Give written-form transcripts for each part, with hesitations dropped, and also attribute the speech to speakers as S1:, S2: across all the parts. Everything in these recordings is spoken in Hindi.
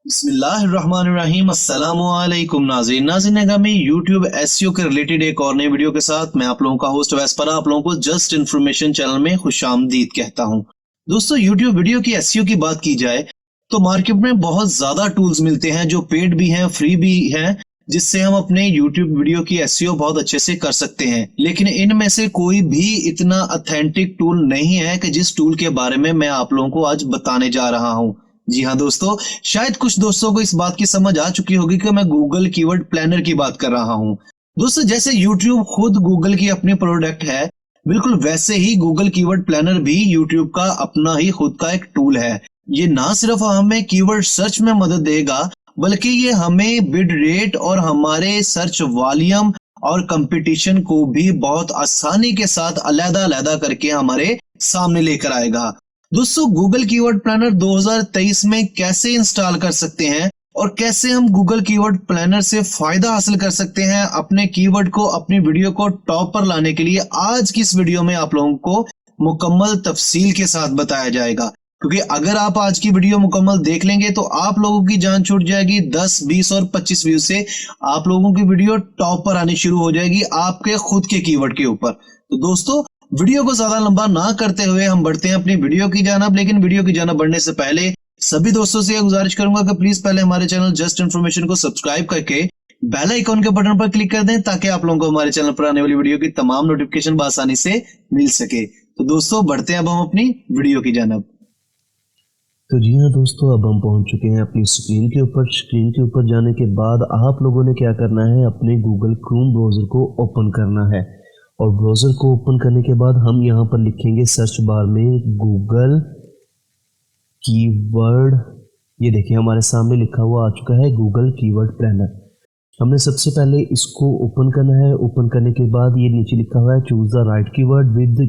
S1: बिस्मिल्लाहिर्रहमानिर्रहीम अस्सलामुअलैकुम नाज़रीन में यूट्यूब एसईओ के रिलेटेड एक और नई वीडियो के साथ मैं आप लोगों का होस्ट वैस्परा आप लोगों को जस्ट इन्फॉर्मेशन चैनल में खुशामदीद कहता हूं। दोस्तों, यूट्यूब वीडियो की एसईओ की बात की जाए तो मार्केट में बहुत ज्यादा टूल्स मिलते हैं जो पेड भी हैं, फ्री भी हैं, जिससे हम अपने यूट्यूब वीडियो की एसईओ बहुत अच्छे से कर सकते हैं। लेकिन इनमें से कोई भी इतना ऑथेंटिक टूल नहीं है कि जिस टूल के बारे में मैं आप लोगों को आज बताने जा रहा हूं। जी हाँ दोस्तों, शायद कुछ दोस्तों को इस बात की समझ आ चुकी होगी कि मैं गूगल कीवर्ड प्लानर की बात कर रहा हूँ। दोस्तों, जैसे यूट्यूब खुद गूगल की अपनी प्रोडक्ट है, बिल्कुल वैसे ही गूगल कीवर्ड प्लानर भी यूट्यूब का अपना ही खुद का एक टूल है। ये ना सिर्फ हमें कीवर्ड सर्च में मदद देगा, बल्कि ये हमें बिड रेट और हमारे सर्च वॉल्यूम और कंपटीशन को भी बहुत आसानी के साथ अलग-अलग करके हमारे सामने लेकर आएगा। दोस्तों, गूगल कीवर्ड प्लानर 2023 में कैसे इंस्टॉल कर सकते हैं और कैसे हम गूगल कीवर्ड प्लानर से फायदा हासिल कर सकते हैं अपने कीवर्ड को, अपनी वीडियो को टॉप पर लाने के लिए, आज की इस वीडियो में आप लोगों को मुकम्मल तफसील के साथ बताया जाएगा। क्योंकि अगर आप आज की वीडियो मुकम्मल देख लेंगे तो आप लोगों की जान छूट जाएगी। 10, 20 और 25 व्यू से आप लोगों की वीडियो टॉप पर आनी शुरू हो जाएगी आपके खुद के कीवर्ड के ऊपर। तो दोस्तों, वीडियो को ज्यादा लंबा ना करते हुए हम बढ़ते हैं अपनी वीडियो की जानब। लेकिन वीडियो की जानब बढ़ने से पहले सभी दोस्तों से यह गुजारिश करूंगा कि प्लीज पहले हमारे चैनल जस्ट इन्फॉर्मेशन को सब्सक्राइब करके बेल आइकॉन के बटन पर क्लिक कर दें, ताकि आप लोगों को हमारे चैनल पर आने वाली वीडियो की तमाम नोटिफिकेशन आसानी से मिल सके। तो दोस्तों, बढ़ते हैं अब हम अपनी वीडियो की जानब।
S2: तो जी हाँ दोस्तों, अब हम पहुंच चुके हैं अपनी स्क्रीन के ऊपर। स्क्रीन के ऊपर जाने के बाद आप लोगों ने क्या करना है, अपने गूगल क्रोम ब्राउज़र को ओपन करना है। और ब्राउज़र को ओपन करने के बाद हम यहाँ पर लिखेंगे सर्च बार में गूगल कीवर्ड। ये देखिए हमारे सामने लिखा हुआ आ चुका है गूगल कीवर्ड प्लानर। हमने सबसे पहले इसको ओपन करना है। ओपन करने के बाद ये नीचे लिखा हुआ है choose the right keyword with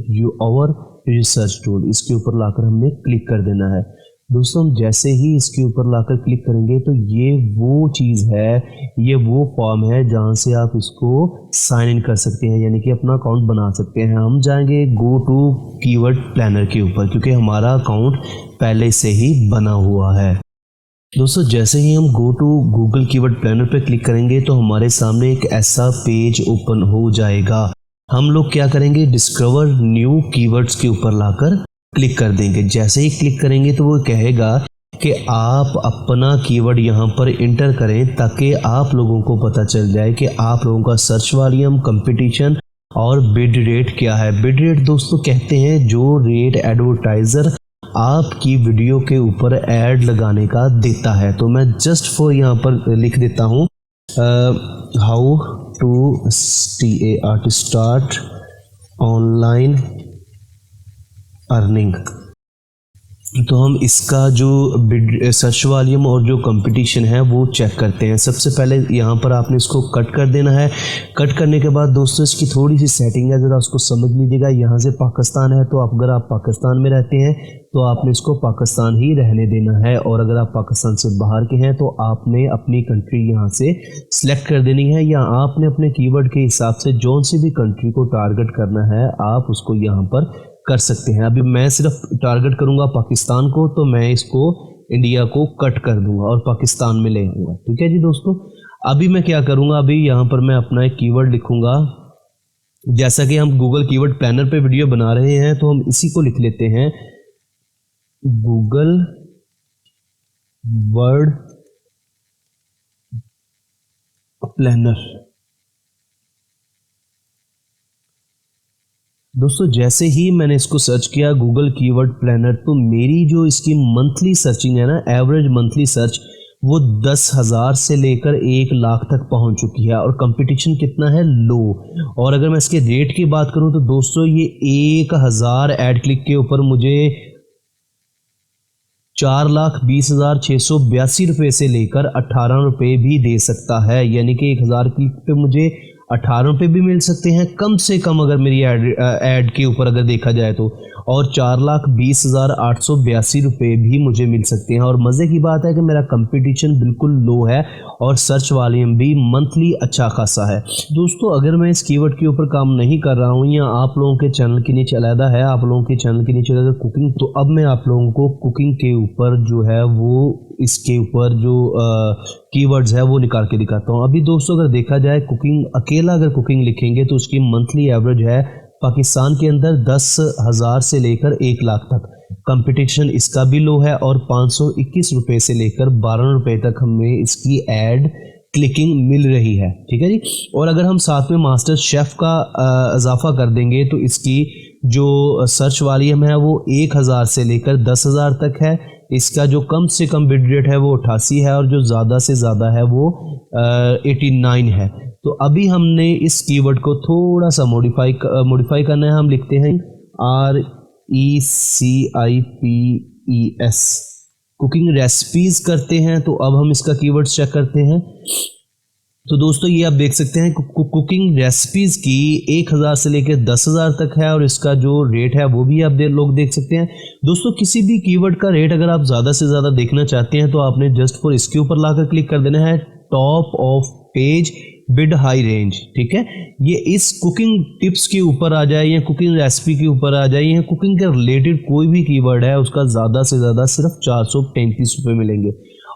S2: our research tool. इसके ऊपर लाकर हमने क्लिक कर देना है। दोस्तों, हम जैसे ही इसके ऊपर लाकर क्लिक करेंगे तो ये वो चीज़ है, ये वो फॉर्म है जहाँ से आप इसको साइन इन कर सकते हैं, यानी कि अपना अकाउंट बना सकते हैं। हम जाएंगे गो टू कीवर्ड प्लानर के ऊपर, क्योंकि हमारा अकाउंट पहले से ही बना हुआ है। दोस्तों, जैसे ही हम go to Google keyword planner पर क्लिक करेंगे तो हमारे सामने एक ऐसा पेज ओपन हो जाएगा। हम लोग क्या करेंगे, डिस्कवर न्यू कीवर्ड्स के ऊपर लाकर क्लिक कर देंगे। जैसे ही क्लिक करेंगे तो वो कहेगा कि आप अपना कीवर्ड यहाँ पर इंटर करें, ताकि आप लोगों को पता चल जाए कि आप लोगों का सर्च वॉल्यूम, कंपटीशन और बिड रेट क्या है। बिड रेट दोस्तों कहते हैं जो रेट एडवर्टाइजर आपकी वीडियो के ऊपर ऐड लगाने का देता है। तो मैं जस्ट फॉर यहाँ पर लिख देता हूँ how to start online earning. तो हम इसका जो सर्च वॉल्यूम और जो कंपटीशन है वो चेक करते हैं। सबसे पहले यहाँ पर आपने इसको कट कर देना है। कट करने के बाद दोस्तों इसकी थोड़ी सी सेटिंग है, ज़रा उसको समझ लीजिएगा। यहाँ से पाकिस्तान है, तो अगर आप पाकिस्तान में रहते हैं तो आपने इसको पाकिस्तान ही रहने देना है, और अगर आप पाकिस्तान से बाहर के हैं तो आपने अपनी कंट्री यहाँ से सिलेक्ट कर देनी है, या आपने अपने कीवर्ड के हिसाब से जो सी भी कंट्री को टारगेट करना है आप उसको यहाँ पर कर सकते हैं। अभी मैं सिर्फ टारगेट करूंगा पाकिस्तान को, तो मैं इसको इंडिया को कट कर दूंगा और पाकिस्तान में ले आऊंगा। ठीक है जी दोस्तों, अभी मैं क्या करूंगा, अभी यहाँ पर मैं अपना एक कीवर्ड लिखूंगा। जैसा कि हम गूगल कीवर्ड प्लानर पे वीडियो बना रहे हैं तो हम इसी को लिख लेते हैं गूगल वर्ड प्लानर। दोस्तों, जैसे ही मैंने इसको सर्च किया गूगल कीवर्ड प्लानर, तो मेरी जो इसकी मंथली सर्चिंग है ना, एवरेज मंथली सर्च, वो 10,000 से लेकर 1 लाख तक पहुंच चुकी है। और कंपटीशन कितना है, लो। और अगर मैं इसके रेट की बात करूं तो दोस्तों ये 1000 ऐड क्लिक के ऊपर मुझे 4,20,682 रुपये से लेकर 18 रुपये भी दे सकता है। यानी कि 1000 क्लिक पे मुझे 18 रुपये भी मिल सकते हैं कम से कम, अगर मेरी ऐड के ऊपर अगर देखा जाए तो। और 4,20,882 रुपये भी मुझे मिल सकते हैं। और मज़े की बात है कि मेरा कंपटीशन बिल्कुल लो है और सर्च वॉल्यूम भी मंथली अच्छा खासा है। दोस्तों, अगर मैं इस कीवर्ड के ऊपर काम नहीं कर रहा हूँ, या आप लोगों के चैनल के नीचे अलहदा है, आप लोगों के चैनल के नीचे अगर कुकिंग, तो अब मैं आप लोगों को कुकिंग के ऊपर जो है वो इसके ऊपर जो कीवर्ड्स है वो निकाल के दिखाता हूँ। अभी दोस्तों अगर देखा जाए कुकिंग, अकेला अगर कुकिंग लिखेंगे तो उसकी मंथली एवरेज है पाकिस्तान के अंदर 10,000 से लेकर 1 लाख तक। कंपटीशन इसका भी लो है और 521 रुपये से लेकर 12 रुपये तक हमें इसकी एड क्लिकिंग मिल रही है। ठीक है जी। और अगर हम साथ में मास्टर शेफ़ का इजाफा कर देंगे तो इसकी जो सर्च वॉल्यूम है वो 1000 से लेकर 10,000 तक है। इसका जो कम से कम बिड रेट है वो 88 है और जो ज़्यादा से ज़्यादा है वो 89 है। तो अभी हमने इस कीवर्ड को थोड़ा सा मॉडिफाई करना है। हम लिखते हैं RECIPES, कुकिंग रेसिपीज करते हैं। तो अब हम इसका कीवर्ड चेक करते हैं। तो दोस्तों ये आप देख सकते हैं कुकिंग रेसिपीज की 1000 से लेकर 10,000 तक है और इसका जो रेट है वो भी आप लोग देख सकते हैं। दोस्तों किसी भी कीवर्ड का रेट अगर आप ज़्यादा से ज़्यादा देखना चाहते हैं तो आपने जस्ट फॉर इसके ऊपर लाकर क्लिक कर देना है, top of page bid high range. ठीक है, ये इस कुकिंग टिप्स के ऊपर आ जाए या कुकिंग रेसिपी के ऊपर आ जाए या कुकिंग के रिलेटेड कोई भी कीवर्ड है उसका ज़्यादा से ज़्यादा सिर्फ 435 रुपये मिलेंगे।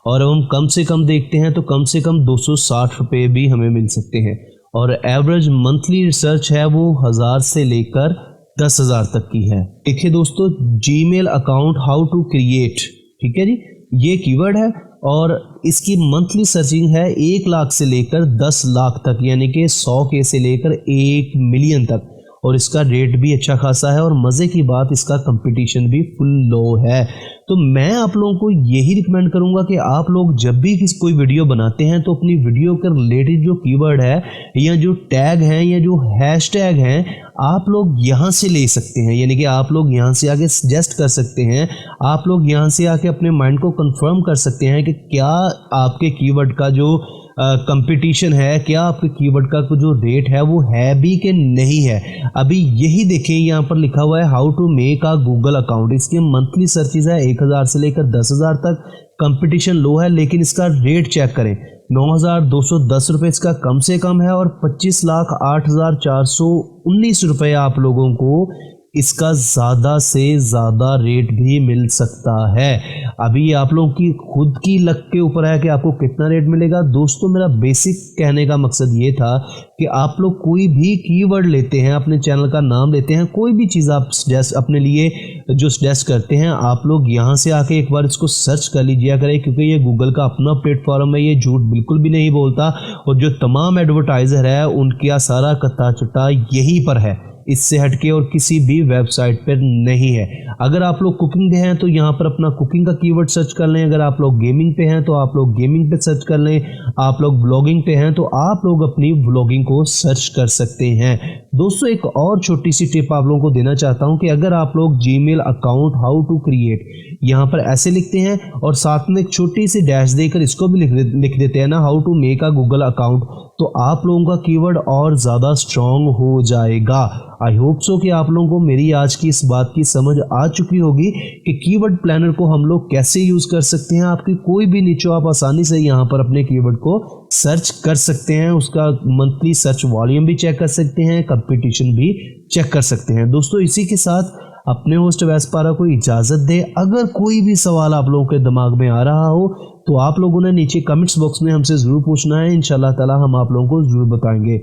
S2: और अब हम कम से कम देखते हैं तो कम से कम 260 रुपये भी हमें मिल सकते हैं। और एवरेज मंथली रिसर्च है वो 1000 से लेकर 10,000 तक की है। देखिए दोस्तों, Gmail account how to create, ठीक है जी, ये कीवर्ड है और इसकी मंथली सर्चिंग है 1 लाख से लेकर 10 लाख तक, यानी कि 100K से लेकर 1 मिलियन तक। और इसका रेट भी अच्छा खासा है और मज़े की बात इसका कंपटीशन भी फुल लो है। तो मैं आप लोगों को यही रिकमेंड करूंगा कि आप लोग जब भी कोई वीडियो बनाते हैं तो अपनी वीडियो के रिलेटेड जो कीवर्ड है या जो टैग हैं या जो हैशटैग हैं आप लोग यहाँ से ले सकते हैं, यानी कि आप लोग यहाँ से आके सजेस्ट कर सकते हैं। आप लोग यहाँ से आके अपने माइंड को कंफर्म कर सकते हैं कि क्या आपके कीवर्ड का जो कंपटीशन है, क्या आपके कीवर्ड का जो रेट है वो है भी कि नहीं है। अभी यही देखें, यहाँ पर लिखा हुआ है how to make a Google account. इसकी मंथली सर्चेज है 1000 से लेकर 10,000 तक। कंपटीशन लो है लेकिन इसका रेट चेक करें, 9,210 रुपये इसका कम से कम है और 25,08,419 रुपये आप लोगों को इसका ज़्यादा से ज़्यादा रेट भी मिल सकता है। अभी आप लोगों की खुद की लक के ऊपर है कि आपको कितना रेट मिलेगा। दोस्तों मेरा बेसिक कहने का मकसद ये था कि आप लोग कोई भी कीवर्ड लेते हैं, अपने चैनल का नाम लेते हैं, कोई भी चीज़ आप सजेस्ट अपने लिए जो सजेस्ट करते हैं, आप लोग यहाँ से आके एक बार इसको सर्च कर लीजिए करें, क्योंकि ये गूगल का अपना प्लेटफॉर्म है, ये झूठ बिल्कुल भी नहीं बोलता। और जो तमाम एडवर्टाइज़र है उनका सारा कत्ता चट्टा यहीं पर है, इससे हटके और किसी भी वेबसाइट पर नहीं है। अगर आप लोग कुकिंग पे हैं तो यहाँ पर अपना कुकिंग का कीवर्ड सर्च कर लें। अगर आप लोग गेमिंग पे हैं तो आप लोग गेमिंग पे सर्च कर लें। आप लोग ब्लॉगिंग पे हैं तो आप लोग अपनी ब्लॉगिंग को सर्च कर सकते हैं। दोस्तों एक और छोटी सी टिप आप लोगों को देना चाहता हूँ कि अगर आप लोग Gmail account how to create यहाँ पर ऐसे लिखते हैं और साथ में एक छोटी सी डैश देकर इसको भी लिख देते हैं ना, how to make a Google account, तो आप लोगों का कीवर्ड और ज़्यादा स्ट्रॉन्ग हो जाएगा। आई होप सो कि आप लोगों को मेरी आज की इस बात की समझ आ चुकी होगी कि कीवर्ड प्लानर को हम लोग कैसे यूज़ कर सकते हैं। आपकी कोई भी नीचो आप आसानी से यहाँ पर अपने कीवर्ड को सर्च कर सकते हैं, उसका मंथली सर्च वॉल्यूम भी चेक कर सकते हैं, कंपटीशन भी चेक कर सकते हैं। दोस्तों इसी के साथ अपने होस्ट अवैस पारा को इजाज़त दे। अगर कोई भी सवाल आप लोगों के दिमाग में आ रहा हो तो आप लोगों ने नीचे कमेंट्स बॉक्स में हमसे ज़रूर पूछना है। इंशाल्लाह ताला हम आप लोगों को ज़रूर बताएंगे।